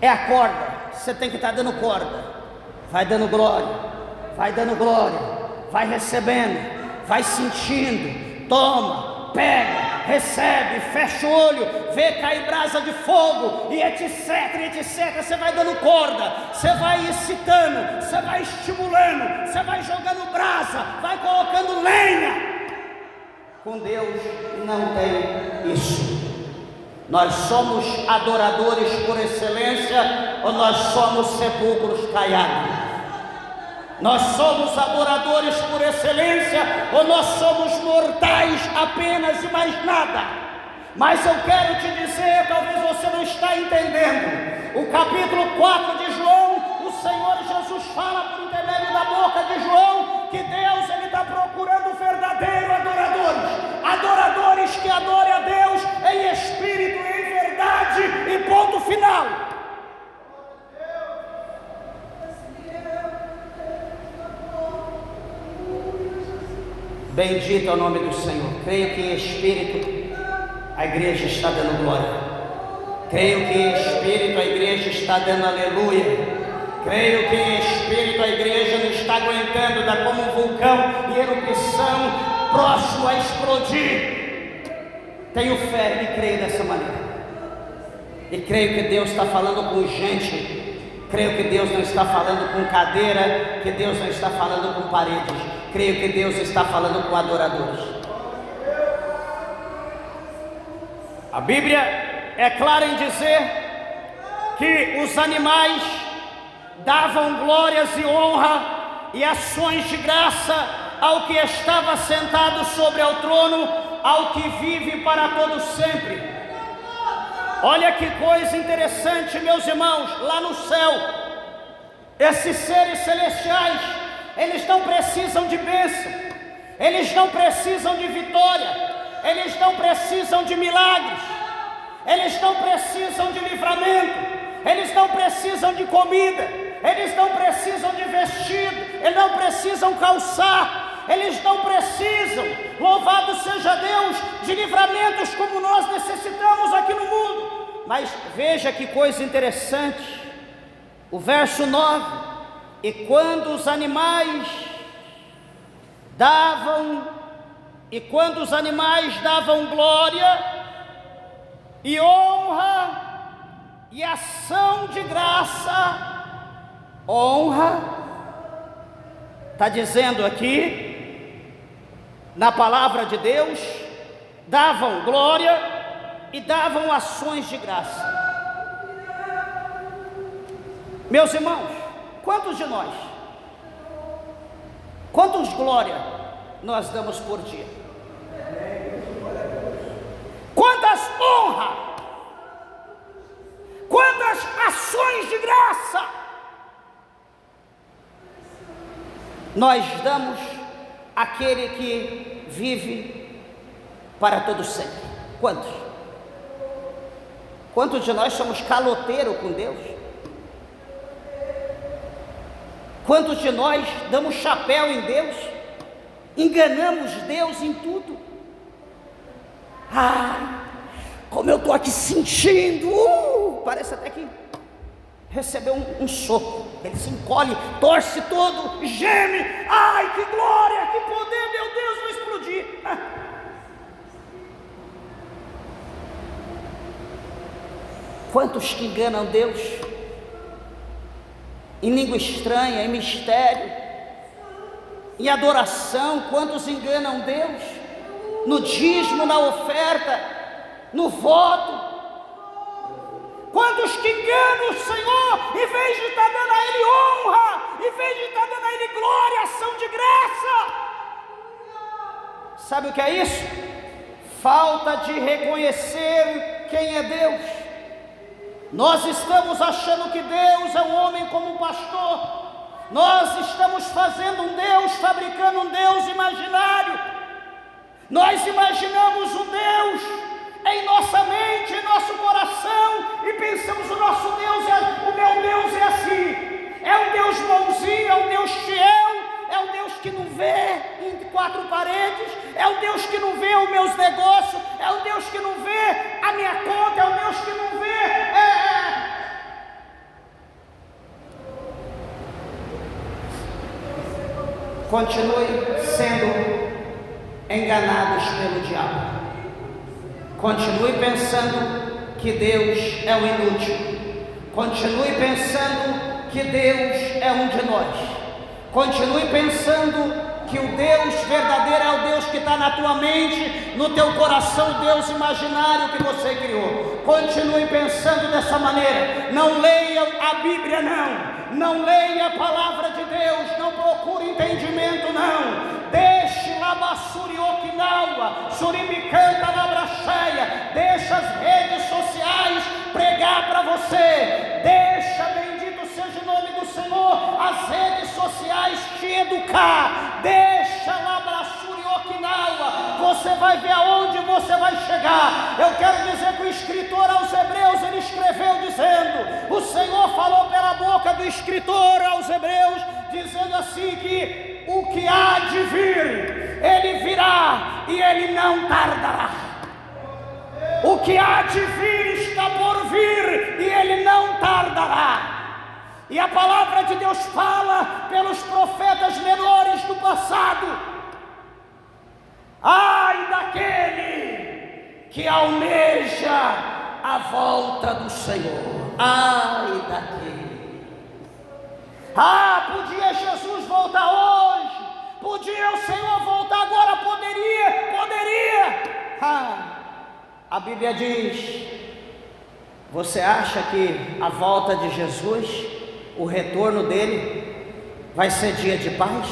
é a corda. Você tem que estar dando corda, vai dando glória, vai recebendo, vai sentindo, toma, pega, recebe, fecha o olho, vê cair brasa de fogo, e etc, etc. Você vai dando corda, você vai excitando, você vai estimulando, você vai jogando brasa, vai colocando lenha. Com Deus não tem isso. Nós somos adoradores por excelência, ou nós somos sepulcros caiados? Nós somos adoradores por excelência, ou nós somos mortais apenas e mais nada? Mas eu quero te dizer, talvez você não está entendendo, o capítulo 4 de João, o Senhor Jesus fala por intermédio da boca de João, que Deus ele está procurando verdadeiros adoradores que adorem a Deus em espírito e em verdade, e ponto final. Bendito é o nome do Senhor. Creio que em espírito a igreja está dando glória. Creio que em espírito a igreja está dando aleluia. Creio que em espírito a igreja não está aguentando, está como um vulcão em erupção, próximo a explodir. Tenho fé e creio dessa maneira. E creio que Deus está falando com gente. Creio que Deus não está falando com cadeira, que Deus não está falando com paredes. Creio que Deus está falando com adoradores. A Bíblia é clara em dizer que os animais davam glórias e honra e ações de graça ao que estava sentado sobre o trono, ao que vive para todo sempre. Olha que coisa interessante, meus irmãos, lá no céu, esses seres celestiais, eles não precisam de bênção, eles não precisam de vitória, eles não precisam de milagres, eles não precisam de livramento, eles não precisam de comida, eles não precisam de vestido, eles não precisam calçar, eles não precisam, louvado seja Deus, de livramentos como nós necessitamos aqui no mundo. Mas veja que coisa interessante, o verso 9: e quando os animais davam glória e honra e ação de graça, honra, está dizendo aqui, na palavra de Deus, davam glória e davam ações de graça. Meus irmãos, quantos de nós, quantos glória nós damos por dia? Quantas honra, quantas ações de graça nós damos àquele que vive para todo sempre? Quantos? Quantos de nós somos caloteiros com Deus? Quantos de nós damos chapéu em Deus? Enganamos Deus em tudo? Ai, como eu estou aqui sentindo, parece até que recebeu um soco. Ele se encolhe, torce todo, geme. Ai, que glória, que poder, meu Deus, vou explodir. Quantos que enganam Deus em língua estranha, em mistério, em adoração? Quantos enganam Deus no dízimo, na oferta, no voto? Quantos que enganam o Senhor, em vez de estar dando a Ele honra, em vez de estar dando a Ele glória, ação de graça? Sabe o que é isso? Falta de reconhecer quem é Deus. Nós estamos achando que Deus é um homem como um pastor. Nós estamos fazendo um Deus, fabricando um Deus imaginário. Nós imaginamos um Deus em nossa mente, em nosso coração, e pensamos: o nosso Deus o meu Deus é assim. É um Deus bonzinho, é um Deus fiel, é um Deus que não vê em quatro paredes, é um Deus que não vê os meus negócios, é um Deus que não vê a minha conta, é um Deus que não vê. Continue sendo enganados pelo diabo. Continue pensando que Deus é o inútil. Continue pensando que Deus é um de nós. Continue pensando que o Deus verdadeiro é o Deus que está na tua mente, no teu coração, o Deus imaginário que você criou. Continue pensando dessa maneira. Não leia a Bíblia, não leia a palavra de Deus, não procure entendimento, não. Deixe Labassuri Okinawa, Suribicanta na Bracheia, deixa as redes sociais pregar para você. Deixa, bendito seja o nome do Senhor, cá, deixa lá Braçuri Okinawa, você vai ver aonde você vai chegar. Eu quero dizer que o escritor aos Hebreus, ele escreveu dizendo, o Senhor falou pela boca do escritor aos Hebreus, dizendo assim que o que há de vir, ele virá e ele não tardará. O que há de vir está por vir e ele não tardará. E a palavra de Deus fala pelos profetas menores do passado: ai daquele que almeja a volta do Senhor. Ai daquele. Podia Jesus voltar hoje, podia o Senhor voltar agora, poderia. A Bíblia diz: você acha que a volta de Jesus, o retorno dele, vai ser dia de paz?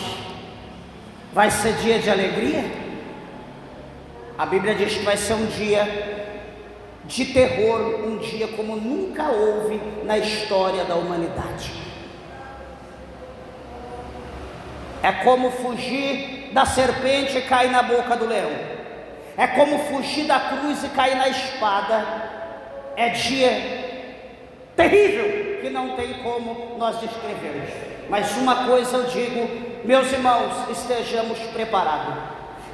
Vai ser dia de alegria? A Bíblia diz que vai ser um dia de terror, um dia como nunca houve na história da humanidade. É como fugir da serpente e cair na boca do leão. É como fugir da cruz e cair na espada. É dia terrível que não tem como nós descrevermos. Mas uma coisa eu digo, meus irmãos, estejamos preparados.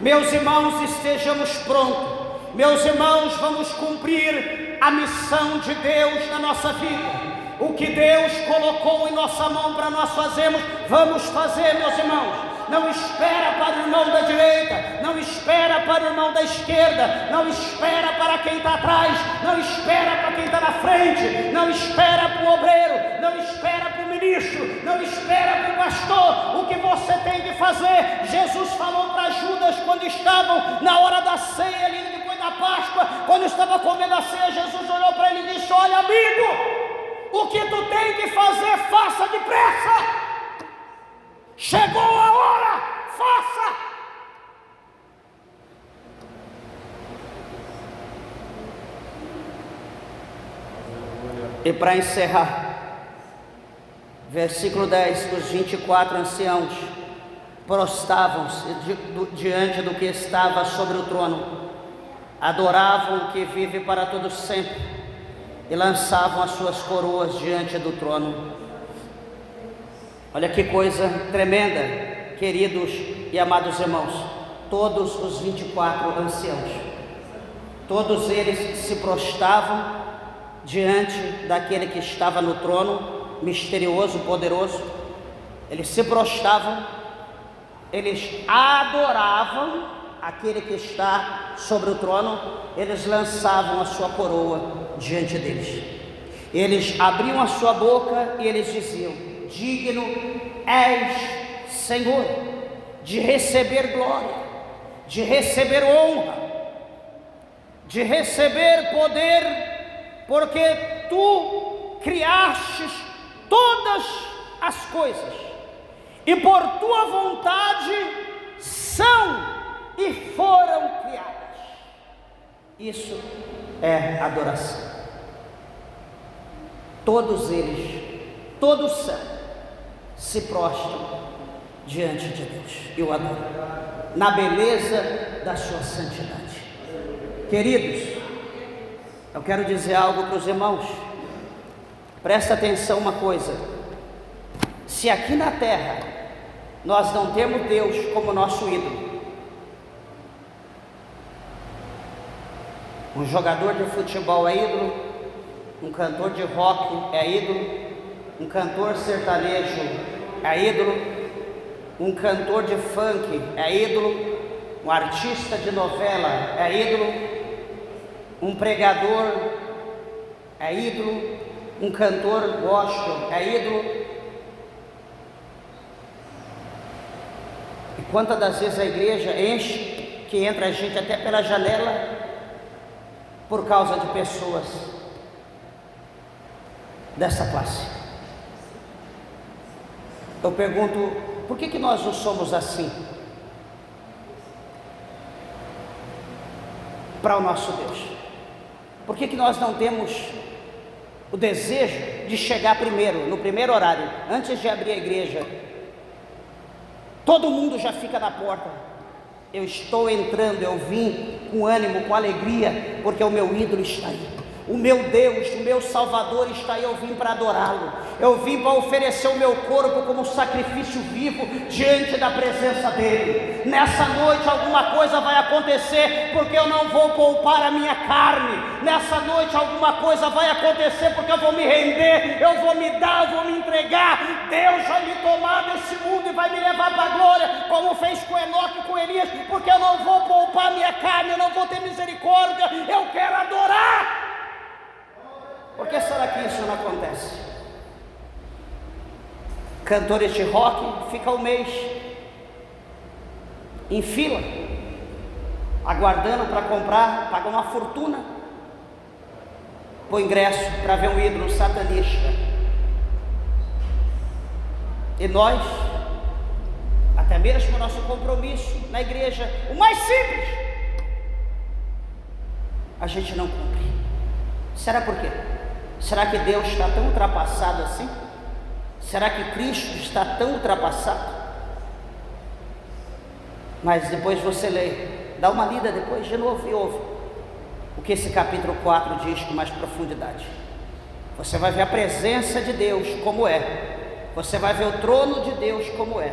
Meus irmãos, estejamos prontos. Meus irmãos, vamos cumprir a missão de Deus na nossa vida. O que Deus colocou em nossa mão para nós fazermos, vamos fazer, meus irmãos. Não espera para o irmão da direita, não espera para o irmão da esquerda, não espera para quem está atrás, não espera para quem está na frente, não espera para o obreiro, não espera para o ministro, não espera para o pastor. O que você tem que fazer? Jesus falou para Judas quando estavam na hora da ceia, ali depois da Páscoa, quando estava comendo a ceia, Jesus olhou para ele e disse: olha, amigo, o que tu tem que fazer, faça depressa. Chegou a hora, faça! E para encerrar, versículo 10, os 24 anciãos prostravam-se diante do que estava sobre o trono, adoravam o que vive para todo sempre e lançavam as suas coroas diante do trono. Olha que coisa tremenda, queridos e amados irmãos. Todos os 24 anciãos, todos eles se prostravam diante daquele que estava no trono, misterioso, poderoso. Eles se prostravam, eles adoravam aquele que está sobre o trono, eles lançavam a sua coroa diante deles. Eles abriam a sua boca e eles diziam: digno és, Senhor, de receber glória, de receber honra, de receber poder, porque tu criastes todas as coisas, e por tua vontade são e foram criadas. Isso é adoração. Todos eles, todo o céu, se prostram diante de Deus e o adoram, na beleza da sua santidade. Queridos, eu quero dizer algo para os irmãos. Presta atenção uma coisa: se aqui na terra nós não temos Deus como nosso ídolo, um jogador de futebol é ídolo, um cantor de rock é ídolo, um cantor sertanejo é ídolo, um cantor de funk é ídolo, um artista de novela é ídolo, um pregador é ídolo, um cantor gospel é ídolo. E quantas das vezes a igreja enche, que entra a gente até pela janela, por causa de pessoas dessa classe. Eu pergunto, por que nós não somos assim para o nosso Deus? Por que nós não temos o desejo de chegar primeiro, no primeiro horário, antes de abrir a igreja, todo mundo já fica na porta. Eu estou entrando, eu vim com ânimo, com alegria, porque o meu ídolo está aí. O meu Deus, o meu Salvador está aí, eu vim para adorá-lo. Eu vim para oferecer o meu corpo como sacrifício vivo diante da presença dele. Nessa noite alguma coisa vai acontecer, porque eu não vou poupar a minha carne. Nessa noite alguma coisa vai acontecer, porque eu vou me render, eu vou me dar, eu vou me entregar. Deus vai me tomar desse mundo e vai me levar para a glória, como fez com Enoque e com Elias, porque eu não vou poupar a minha carne, eu não vou ter misericórdia, eu quero adorar. Por que será que isso não acontece? Cantores de rock ficam um mês em fila, aguardando para comprar, pagam uma fortuna por ingresso para ver um ídolo satanista. E nós, até mesmo o nosso compromisso na igreja, o mais simples, a gente não cumpre. Será por quê? Será que Deus está tão ultrapassado assim? Será que Cristo está tão ultrapassado? Mas depois você lê, dá uma lida depois de novo e ouve o que esse capítulo 4 diz com mais profundidade. Você vai ver a presença de Deus como é, você vai ver o trono de Deus como é,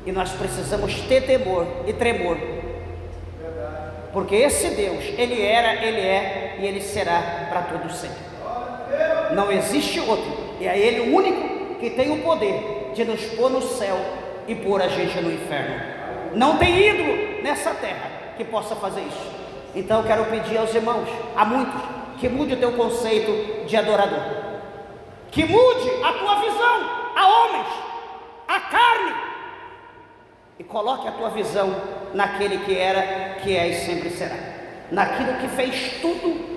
e nós precisamos ter temor e tremor, porque esse Deus, Ele era, Ele é e Ele será para todo sempre. Não existe outro, e é Ele o único que tem o poder de nos pôr no céu e pôr a gente no inferno. Não tem ídolo nessa terra que possa fazer isso. Então eu quero pedir aos irmãos, a muitos, que mude o teu conceito de adorador, que mude a tua visão a homens, a carne, e coloque a tua visão naquele que era, que é e sempre será, naquilo que fez tudo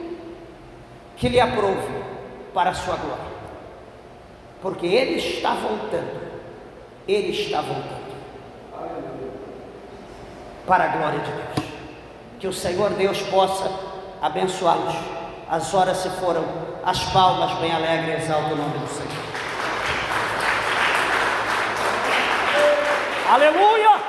que lhe aprouve para a sua glória, porque Ele está voltando, Ele está voltando para a glória de Deus. Que o Senhor Deus possa abençoá-los. As horas se foram, as palmas bem alegres exaltam o nome do Senhor. Aleluia!